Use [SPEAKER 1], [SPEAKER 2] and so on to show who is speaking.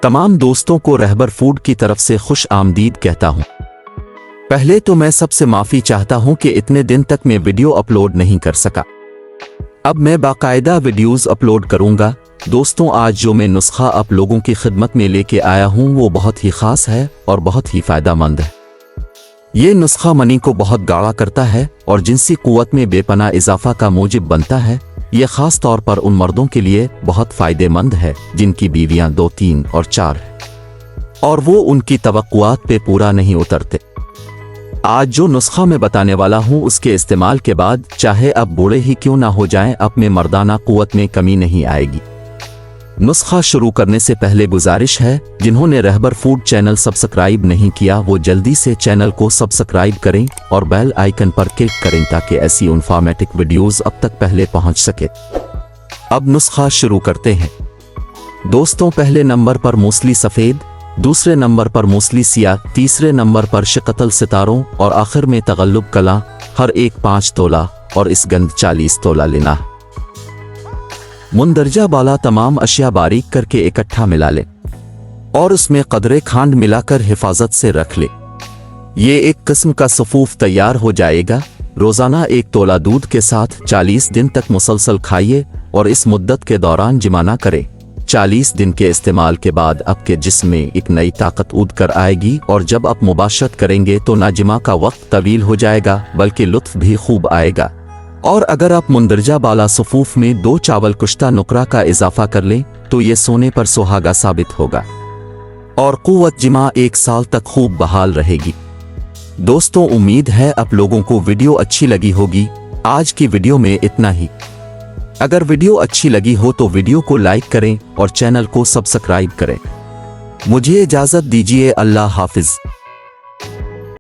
[SPEAKER 1] तमाम दोस्तों को रहबर फूड की तरफ से खुश आमदीद कहता हूं। पहले तो मैं सबसे माफ़ी चाहता हूं कि इतने दिन तक मैं वीडियो अपलोड नहीं कर सका। अब मैं बाकायदा वीडियोस अपलोड करूंगा। दोस्तों, आज जो मैं नुस्खा आप लोगों की खिदमत में लेके आया हूं वो बहुत ही ख़ास है और बहुत ही फ़ायदेमंद है। ये नुस्खा मनी को बहुत गाढ़ा करता है और जिनसी क़ुव्वत में बेपनाह इजाफा का मूजिब बनता है। ये ख़ास तौर पर उन मर्दों के लिए बहुत फ़ायदेमंद है जिनकी बीवियां 2, 3 और 4 हैं और वो उनकी तवक्कुआत पे पूरा नहीं उतरते। आज जो नुस्खा मैं बताने वाला हूँ उसके इस्तेमाल के बाद चाहे अब बूढ़े ही क्यों ना हो जाएं, अब में मर्दाना क़ुव्वत में कमी नहीं आएगी। नुस्खा शुरू करने से पहले गुजारिश है, जिन्होंने रहबर फूड चैनल सब्सक्राइब नहीं किया वो जल्दी से चैनल को सब्सक्राइब करें और बेल आइकन पर क्लिक करें ताकि ऐसी इन्फॉर्मेटिव वीडियोस अब तक पहले पहुंच सके। अब नुस्खा शुरू करते हैं। दोस्तों, पहले नंबर पर मूसली सफ़ेद, दूसरे नंबर पर मूसली सियाह, तीसरे नंबर पर शिकतल सितारों और आखिर में तगल्लुब कला, हर एक 5 तोला और इस गंद 40 तोला लेना है। मुंदरजा वाला तमाम अशिया बारीक करके इकट्ठा मिला ले और उसमें कदरे खांड मिलाकर हिफाजत से रख ले। ये एक किस्म का सफूफ तैयार हो जाएगा। रोज़ाना 1 तोला दूध के साथ 40 दिन तक मुसलसल खाइए और इस मुद्दत के दौरान जिमा ना करें। 40 दिन के इस्तेमाल के बाद आपके जिस्म में एक नई ताकत उद कर आएगी और जब आप मुबाशरत करेंगे तो ना जिमा का वक्त तवील हो जाएगा बल्कि लुत्फ भी खूब आएगा। और अगर आप मुंदरजा बाला सफूफ में 2 चावल कुश्ता नुकरा का इजाफा कर लें तो ये सोने पर सुहागा साबित होगा और क़ुव्वत जिमा 1 साल तक खूब बहाल रहेगी। दोस्तों, उम्मीद है आप लोगों को वीडियो अच्छी लगी होगी। आज की वीडियो में इतना ही। अगर वीडियो अच्छी लगी हो तो वीडियो को लाइक करें और चैनल को सब्सक्राइब करें। मुझे इजाज़त दीजिए। अल्लाह हाफिज।